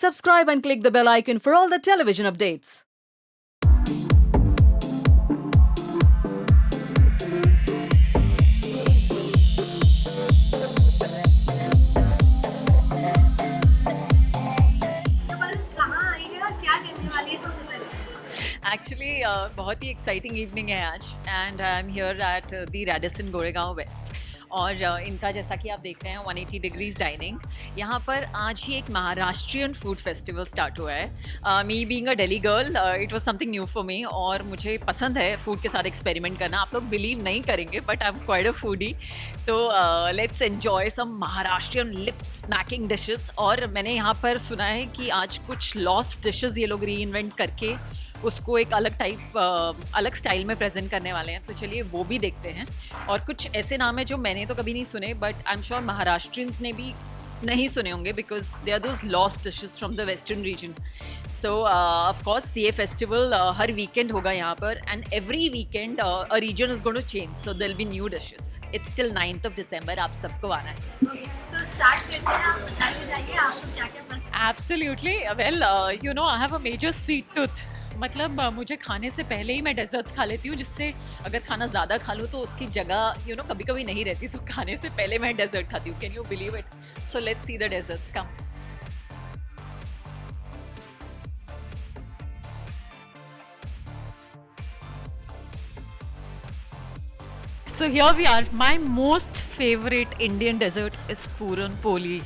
subscribe and click the bell icon for all the television updates. Actually बहुत ही exciting evening है आज and I am here at the Radisson Goregaon west और इनका जैसा कि आप देख रहे हैं 180 डिग्रीज डाइनिंग यहाँ पर आज ही एक महाराष्ट्रियन फूड फेस्टिवल स्टार्ट हुआ है. Me being a Delhi girl it was something new for me और मुझे पसंद है फूड के साथ एक्सपेरिमेंट करना. आप लोग बिलीव नहीं करेंगे but I am quite a foodie. तो let's enjoy some Maharashtrian lip smacking dishes. और मैंने यहाँ पर सुना है कि आज कुछ लॉस्ट डिशेस ये लोग री इन्वेंट करके उसको एक अलग स्टाइल में प्रेजेंट करने वाले हैं. तो चलिए वो भी देखते हैं. और कुछ ऐसे नाम है जो मैंने तो कभी नहीं सुने but I am sure Maharashtrians ने भी नहीं सुने होंगे because they are those lost dishes from the western region. So of course ये फेस्टिवल हर वीकेंड होगा यहाँ पर and every weekend a region is going to change. So there will be new dishes. It's till 9th of December. आप सबको आना है. Absolutely. Well you know I have a major sweet tooth. मतलब मुझे खाने से पहले ही मैं डेजर्ट्स खा लेती हूँ जिससे अगर खाना ज़्यादा खा लूँ तो उसकी जगह यू नो कभी कभी नहीं रहती. तो खाने से पहले मैं डेजर्ट खाती हूँ. Can you believe it? So let's see the desserts. Come. So here we are. My most favorite Indian dessert is Puran Poli.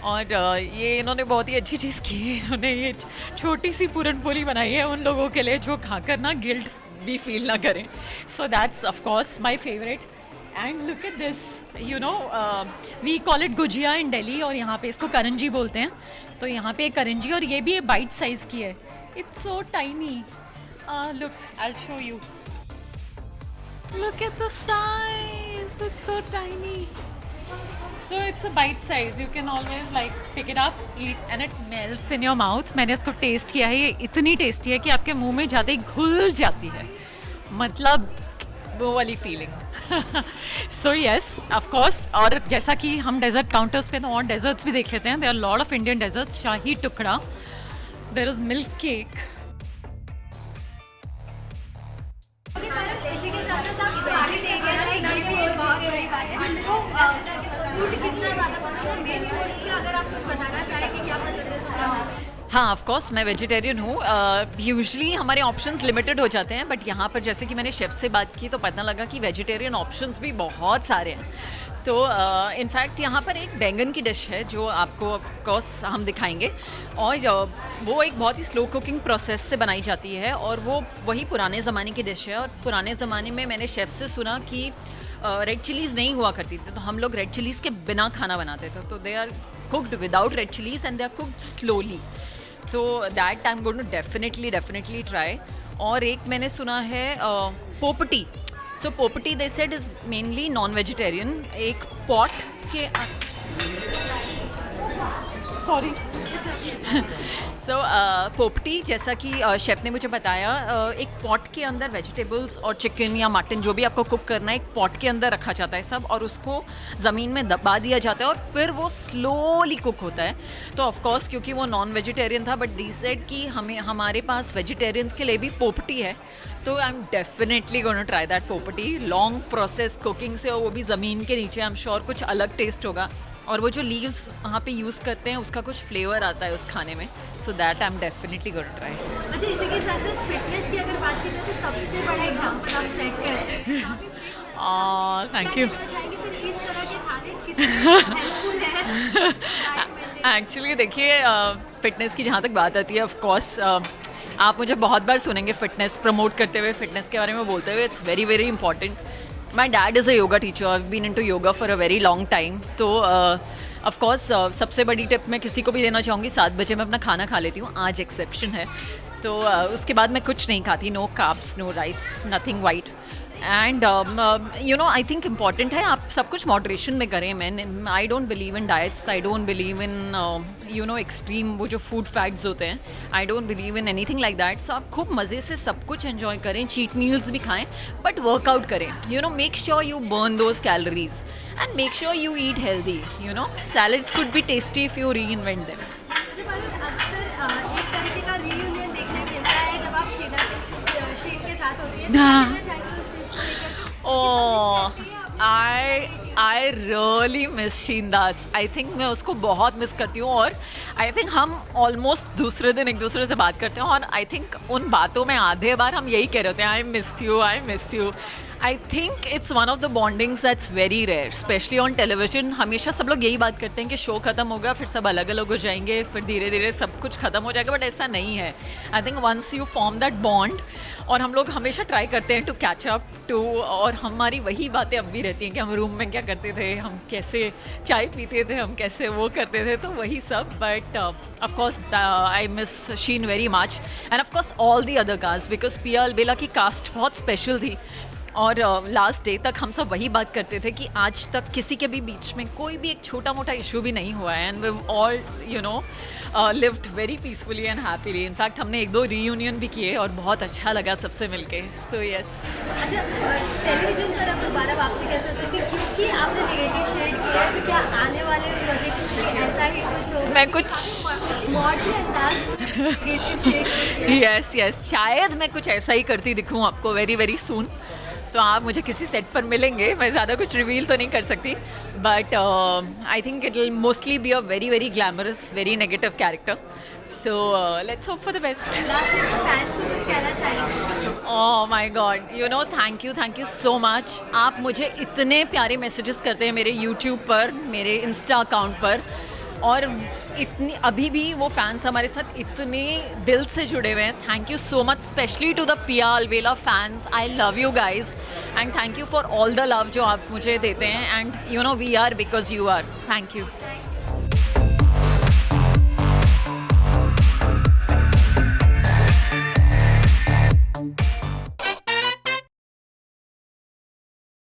और ये इन्होंने बहुत ही अच्छी चीज़ की है. इन्होंने ये छोटी सी पूरन पोली बनाई है उन लोगों के लिए जो खाकर ना गिल्ट भी फील ना करें. So that's of course my favourite. And look at this. You know we call it gujiya in Delhi और यहाँ पे इसको करंजी बोलते हैं. तो यहाँ पे करंजी और ये भी एक बाइट साइज़ की है. It's so tiny. Look I will show you. Look at the size. It's so tiny. So it's a bite size. You can always like pick it up, eat, and it melts in your mouth. मैंने इसको test किया है. ये इतनी tasty है कि आपके मुंह में जाते ही घुल जाती है. मतलब वो वाली feeling. So yes of course. और जैसा कि हम डेजर्ट काउंटर्स पे तो और डेजर्ट्स भी देख लेते हैं. There are lot of Indian desserts. Shahi tukda. There is milk cake. हाँ ऑफ कोर्स मैं वेजिटेरियन हूँ. यूजुअली हमारे ऑप्शंस लिमिटेड हो जाते हैं बट यहाँ पर जैसे कि मैंने शेफ़ से बात की तो पता लगा कि वेजिटेरियन ऑप्शंस भी बहुत सारे हैं. तो इनफैक्ट यहाँ पर एक बैंगन की डिश है जो आपको ऑफ कोर्स हम दिखाएंगे. और वो एक बहुत ही स्लो कुकिंग प्रोसेस से बनाई जाती है और वो वही पुराने ज़माने की डिश है. और पुराने ज़माने में मैंने शेफ़ से सुना कि रेड चिलीज़ नहीं हुआ करती थी तो हम लोग रेड चिलीज़ के बिना खाना बनाते थे. तो they are cooked without red chillies and they are cooked slowly. तो that I am going to definitely try. और एक मैंने सुना है popti. So popti they said is mainly non vegetarian. एक पॉट के सॉरी सो पोपटी जैसा कि शेफ़ ने मुझे बताया एक पॉट के अंदर वेजिटेबल्स और चिकन या मटन जो भी आपको कुक करना है एक पॉट के अंदर रखा जाता है सब और उसको ज़मीन में दबा दिया जाता है और फिर वो स्लोली कुक होता है. तो ऑफ कोर्स क्योंकि वो नॉन वेजिटेरियन था बट दी सेड कि हमारे पास वेजिटेरियंस के लिए भी पोपटी है. तो I am definitely gonna try that पोपटी. लॉन्ग प्रोसेस कुकिंग से और वो भी ज़मीन के नीचे. आई एम श्योर कुछ अलग टेस्ट होगा. और वो जो लीव्स वहाँ पे यूज़ करते हैं उसका कुछ फ्लेवर आता है उस खाने में. So that I am definitely gonna try. अच्छा इसी के साथ फिटनेस की अगर बात की जाए तो सबसे बड़ा एग्जांपल आप सेट करें. Thank you. किस तरह के खाने कितने हेल्पफुल है. एक्चुअली देखिए फ़िटनेस की जहाँ तक बात आती है ऑफ कोर्स आप मुझे बहुत बार सुनेंगे फ़िटनेस प्रमोट करते हुए फ़िटनेस के बारे में बोलते हुए. It's very very important. My dad is a yoga teacher. I have been into yoga for a very long time. तो ऑफ कोर्स सबसे बड़ी टिप मैं किसी को भी देना चाहूँगी 7 बजे मैं अपना खाना खा लेती हूँ. आज एक्सेप्शन है. तो उसके बाद मैं कुछ नहीं खाती. No carbs, no rice, nothing white. And you know I think important है आप सब कुछ मॉडरेशन में करें. Man I don't believe in diets. I don't believe in you know extreme वो जो फूड फैट्स होते हैं. I don't believe in anything like that. So आप खूब मज़े से सब कुछ एंजॉय करें. चीट मील्स भी खाएं बट वर्कआउट करें. You know make sure you burn those calories and make sure you eat healthy. You know salads could be tasty if you री इन्वेंट देम. अच्छा पारुल, अक्सर एक तरीके का रीयूनियन देखने मिलता है जब आप शीन के साथ होती है, हाँ। कहना चाहेंगे उस चीज़ को लेकर? Oh I really miss Sheen Das. I think मैं उसको बहुत मिस करती हूँ और आई थिंक हम ऑलमोस्ट दूसरे दिन एक दूसरे से बात करते हैं और आई थिंक उन बातों में आधे बार हम यही कह रहे होते हैं, I miss you. I think it's one of the bondings that's very rare, specially on television. हमेशा सब लोग यही बात करते हैं कि शो खत्म होगा फिर सब अलग अलग हो जाएंगे, फिर धीरे धीरे सब कुछ खत्म हो जाएगा, बट ऐसा नहीं है. I think once you form that bond, और हम लोग हमेशा ट्राई करते हैं टू कैच अप टू, और हमारी वही बातें अब भी रहती हैं कि हम रूम में क्या करते थे, हम कैसे चाय पीते थे, हम कैसे वो करते थे, तो वही सब. But of course I miss Sheen very much, and of course all the other cast, because Pia Albela की कास्ट बहुत स्पेशल थी और लास्ट डे तक हम सब वही बात करते थे कि आज तक किसी के भी बीच में कोई भी एक छोटा मोटा इशू भी नहीं हुआ है, and we all lived very peacefully and happily. In fact हमने 1-2 रीयूनियन भी किए और बहुत अच्छा लगा सबसे मिलके. So yes. अच्छा, टेलीविजन पर अब दोबारा वापसी कैसे हो सकती है, क्योंकि आपने नेगेटिव शेड किया है, तो क्या आने वाले प्रोजेक्ट में ऐसा ही कुछ होगा? मैं कुछ मॉडल अंदाज नेगेटिव शेड. यस शायद मैं कुछ ऐसा ही करती दिखूं आपको वेरी वेरी सून. तो आप मुझे किसी सेट पर मिलेंगे, मैं ज़्यादा कुछ रिवील तो नहीं कर सकती, but I think it will mostly be a very very glamorous very negative character. तो let's hope for the best. Last में फैंस को कुछ कहना चाहिए? Oh my God, you know, thank you so much. आप मुझे इतने प्यारे मैसेजेस करते हैं मेरे यूट्यूब पर, मेरे इंस्टा अकाउंट पर, और इतनी अभी भी वो फैंस हमारे साथ इतने दिल से जुड़े हुए हैं. Thank you so much, specially to the Piya Albela fans. I love you guys and thank you for all the love जो आप मुझे देते हैं, and you know we are because you are. Thank you.